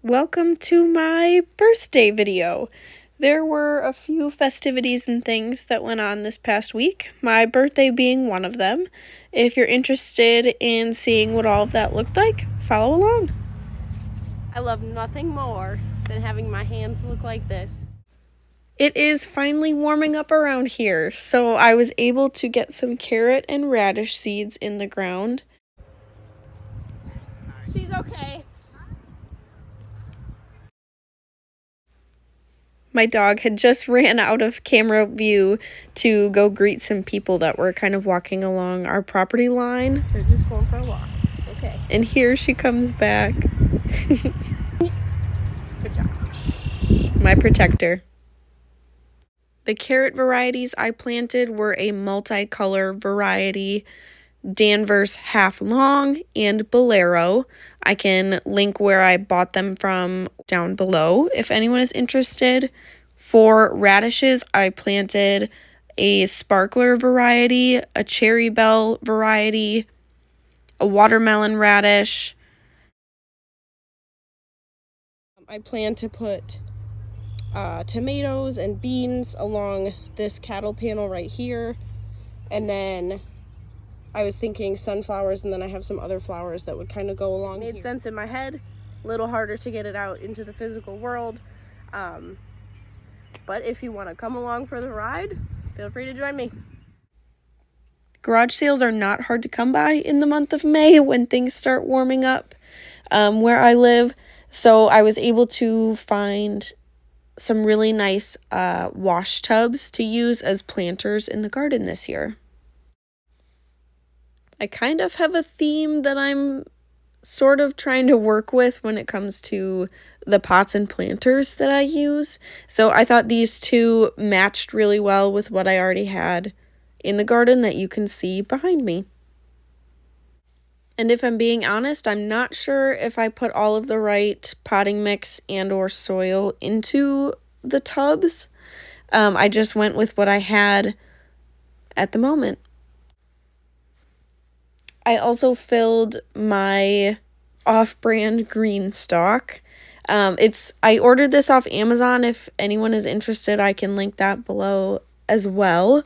Welcome to my birthday video. There were a few festivities and things that went on this past week, my birthday being one of them. If you're interested in seeing what all of that looked like, follow along. I love nothing more than having my hands look like this. It is finally warming up around here, so I was able to get some carrot and radish seeds in the ground. She's okay. My dog had just ran out of camera view to go greet some people that were kind of walking along our property line. They're just going for walks. It's okay. And here she comes back. Good job. My protector. The carrot varieties I planted were a multicolor variety, Danvers Half Long and Bolero. I can link where I bought them from down below if anyone is interested. For radishes, I planted a sparkler variety, a cherry bell variety, a watermelon radish. I plan to put tomatoes and beans along this cattle panel right here, and then I was thinking sunflowers, and then I have some other flowers that would kind of go along. Made sense in my head, a little harder to get it out into the physical world, but if you want to come along for the ride, feel free to join me. Garage sales are not hard to come by in the month of May when things start warming up where I live, so I was able to find some really nice wash tubs to use as planters in the garden this year. I kind of have a theme that I'm sort of trying to work with when it comes to the pots and planters that I use. So I thought these two matched really well with what I already had in the garden that you can see behind me. And if I'm being honest, I'm not sure if I put all of the right potting mix and or soil into the tubs. I just went with what I had at the moment. I also filled my off-brand green stock. I ordered this off Amazon. If anyone is interested, I can link that below as well.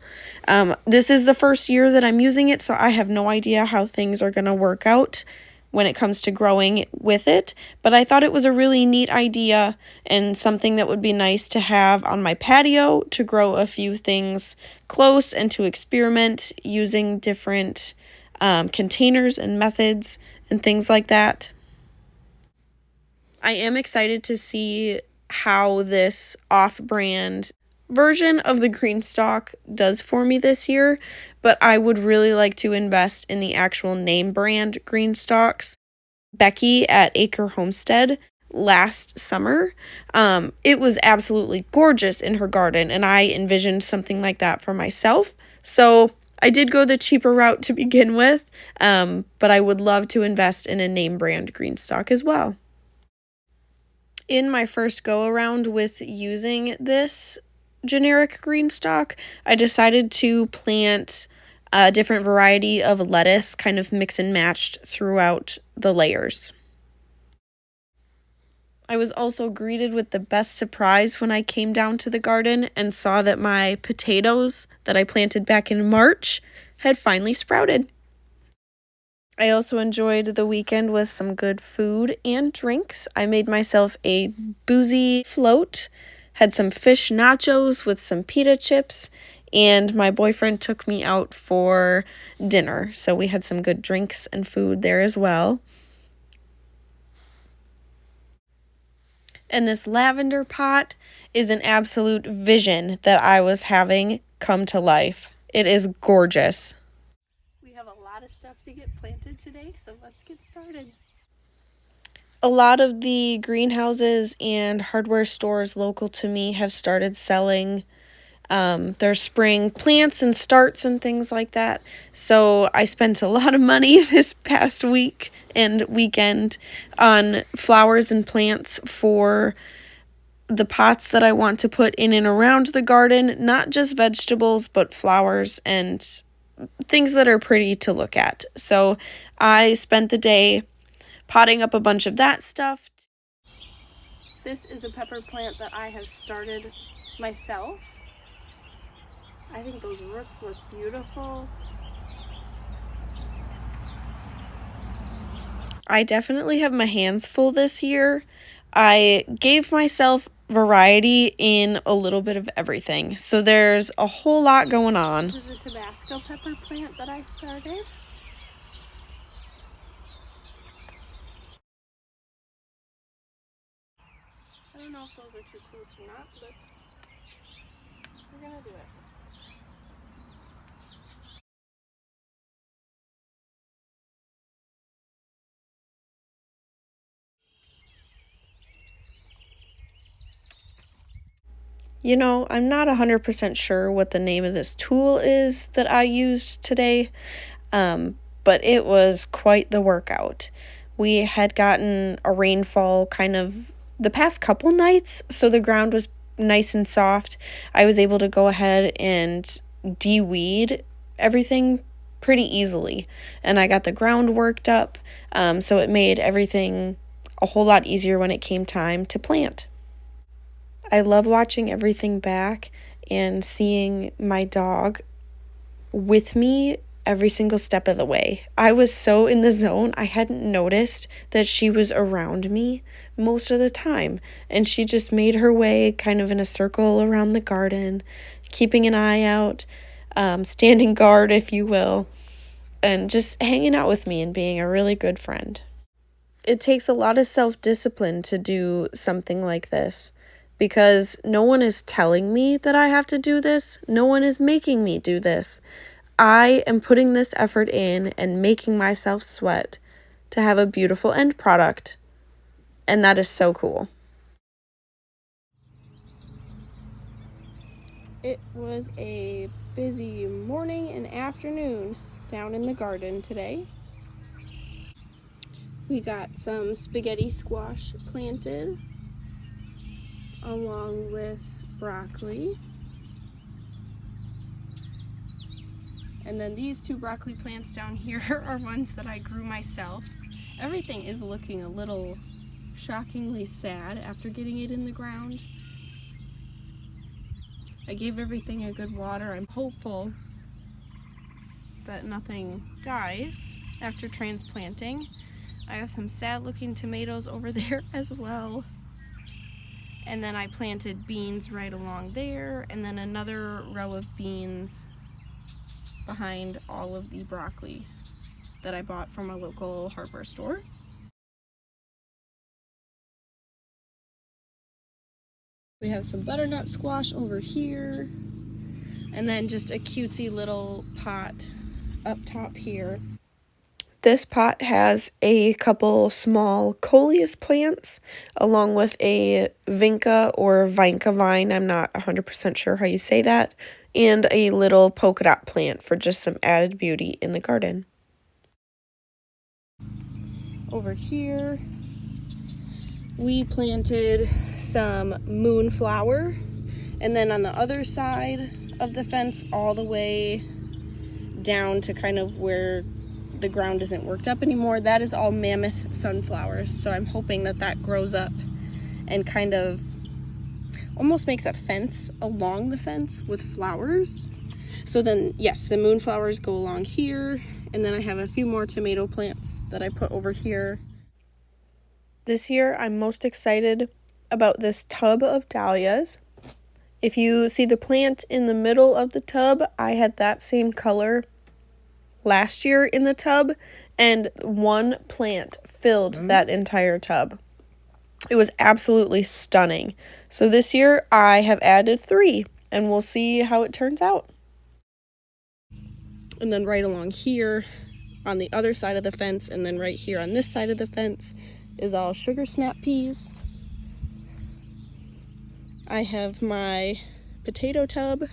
This is the first year that I'm using it, so I have no idea how things are going to work out when it comes to growing with it, but I thought it was a really neat idea and something that would be nice to have on my patio to grow a few things close and to experiment using different containers and methods and things like that. I am excited to see how this off-brand version of the green stock does for me this year, but I would really like to invest in the actual name brand green stalks. Becky at Acre Homestead last summer, it was absolutely gorgeous in her garden, and I envisioned something like that for myself. So I did go the cheaper route to begin with, but I would love to invest in a name brand green stock as well. In my first go around with using this generic green stock, I decided to plant a different variety of lettuce, kind of mix and matched throughout the layers. I was also greeted with the best surprise when I came down to the garden and saw that my potatoes that I planted back in March had finally sprouted. I also enjoyed the weekend with some good food and drinks. I made myself a boozy float, had some fish nachos with some pita chips, and my boyfriend took me out for dinner. So we had some good drinks and food there as well. And this lavender pot is an absolute vision that I was having come to life. It is gorgeous. We have a lot of stuff to get planted today, so let's get started. A lot of the greenhouses and hardware stores local to me have started selling their spring plants and starts and things like that. So I spent a lot of money this past week and weekend on flowers and plants for the pots that I want to put in and around the garden, not just vegetables, but flowers and things that are pretty to look at. So I spent the day potting up a bunch of that stuff. This is a pepper plant that I have started myself. I think those roots look beautiful. I definitely have my hands full this year. I gave myself variety in a little bit of everything. So there's a whole lot going on. This is a Tabasco pepper plant that I started. I don't know if those are too close or not, but we're gonna do it. You know, I'm not 100% sure what the name of this tool is that I used today, but it was quite the workout. We had gotten a rainfall kind of the past couple nights, so the ground was nice and soft. I was able to go ahead and de-weed everything pretty easily, and I got the ground worked up, so it made everything a whole lot easier when it came time to plant. I love watching everything back and seeing my dog with me every single step of the way. I was so in the zone, I hadn't noticed that she was around me most of the time. And she just made her way kind of in a circle around the garden, keeping an eye out, standing guard, if you will, and just hanging out with me and being a really good friend. It takes a lot of self-discipline to do something like this, because no one is telling me that I have to do this. No one is making me do this. I am putting this effort in and making myself sweat to have a beautiful end product. And that is so cool. It was a busy morning and afternoon down in the garden today. We got some spaghetti squash planted along with broccoli. And then these two broccoli plants down here are ones that I grew myself. Everything is looking a little shockingly sad after getting it in the ground. I gave everything a good water. I'm hopeful that nothing dies after transplanting. I have some sad looking tomatoes over there as well. And then I planted beans right along there, and then another row of beans behind all of the broccoli that I bought from a local hardware store. We have some butternut squash over here, and then just a cutesy little pot up top here. This pot has a couple small coleus plants along with a vinca or vinca vine, I'm not 100% sure how you say that, and a little polka dot plant for just some added beauty in the garden. Over here, we planted some moonflower, and then on the other side of the fence all the way down to kind of where the ground isn't worked up anymore, that is all mammoth sunflowers. So I'm hoping that that grows up and kind of almost makes a fence along the fence with flowers. So then, yes, the moonflowers go along here, and then I have a few more tomato plants that I put over here. This year, I'm most excited about this tub of dahlias. If you see the plant in the middle of the tub, I had that same color last year in the tub, and one plant filled that entire tub. It was absolutely stunning. So this year I have added 3, and we'll see how it turns out. And then right along here on the other side of the fence, and then right here on this side of the fence is all sugar snap peas. I have my potato tub.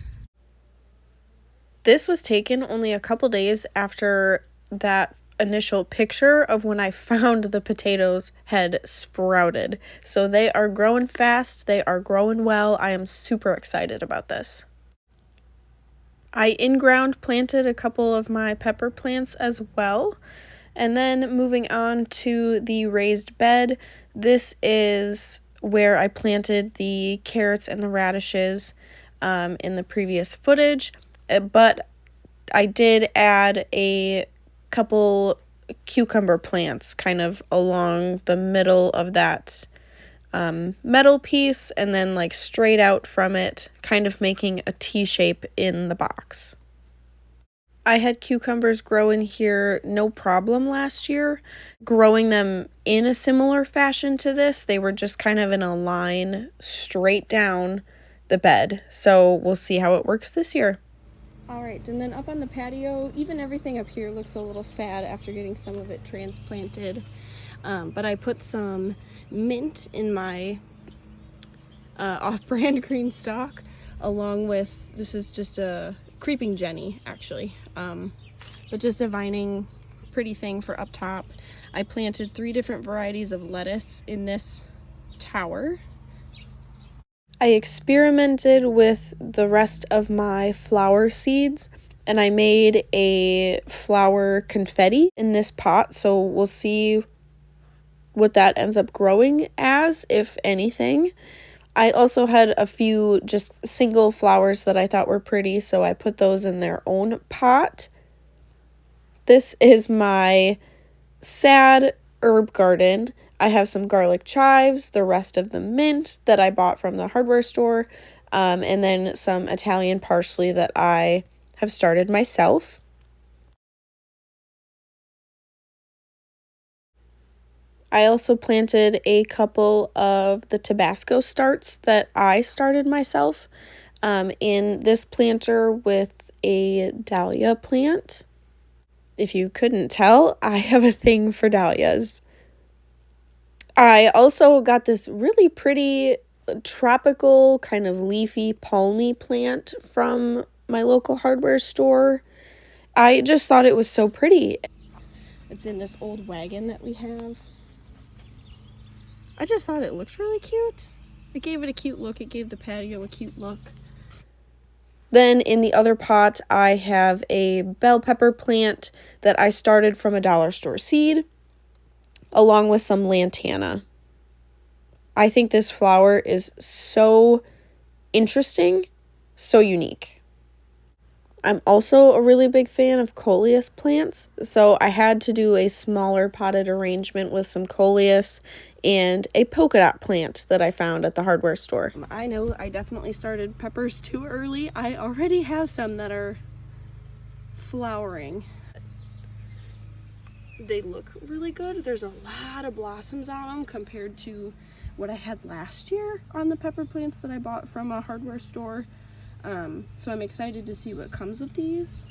This was taken only a couple days after that initial picture of when I found the potatoes had sprouted. So they are growing fast, they are growing well. I am super excited about this. I in-ground planted a couple of my pepper plants as well. And then moving on to the raised bed, this is where I planted the carrots and the radishes in the previous footage, but I did add a couple cucumber plants kind of along the middle of that metal piece, and then like straight out from it, kind of making a T shape in the box. I had cucumbers grow in here no problem last year. Growing them in a similar fashion to this, they were just kind of in a line straight down the bed. So we'll see how it works this year. All right, and then up on the patio, even everything up here looks a little sad after getting some of it transplanted. But I put some mint in my off-brand green stock, along with, this is just a creeping Jenny actually, but just a vining pretty thing for up top. I planted 3 different varieties of lettuce in this tower. I experimented with the rest of my flower seeds, and I made a flower confetti in this pot, so we'll see what that ends up growing as, if anything. I also had a few just single flowers that I thought were pretty, so I put those in their own pot. This is my sad herb garden. I have some garlic chives, the rest of the mint that I bought from the hardware store, and then some Italian parsley that I have started myself. I also planted a couple of the Tabasco starts that I started myself in this planter with a dahlia plant. If you couldn't tell, I have a thing for dahlias. I also got this really pretty tropical kind of leafy palmy plant from my local hardware store. I just thought it was so pretty. It's in this old wagon that we have. I just thought it looked really cute. It gave it a cute look. It gave the patio a cute look. Then in the other pot, I have a bell pepper plant that I started from a dollar store seed, along with some lantana. I think this flower is so interesting, so unique. I'm also a really big fan of coleus plants, so I had to do a smaller potted arrangement with some coleus and a polka dot plant that I found at the hardware store. I know I definitely started peppers too early. I already have some that are flowering. They look really good. There's a lot of blossoms on them compared to what I had last year on the pepper plants that I bought from a hardware store. So I'm excited to see what comes of these.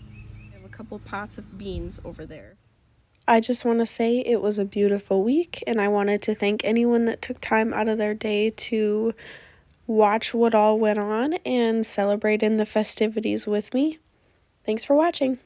I have a couple pots of beans over there. I just want to say it was a beautiful week, and I wanted to thank anyone that took time out of their day to watch what all went on and celebrate in the festivities with me. Thanks for watching.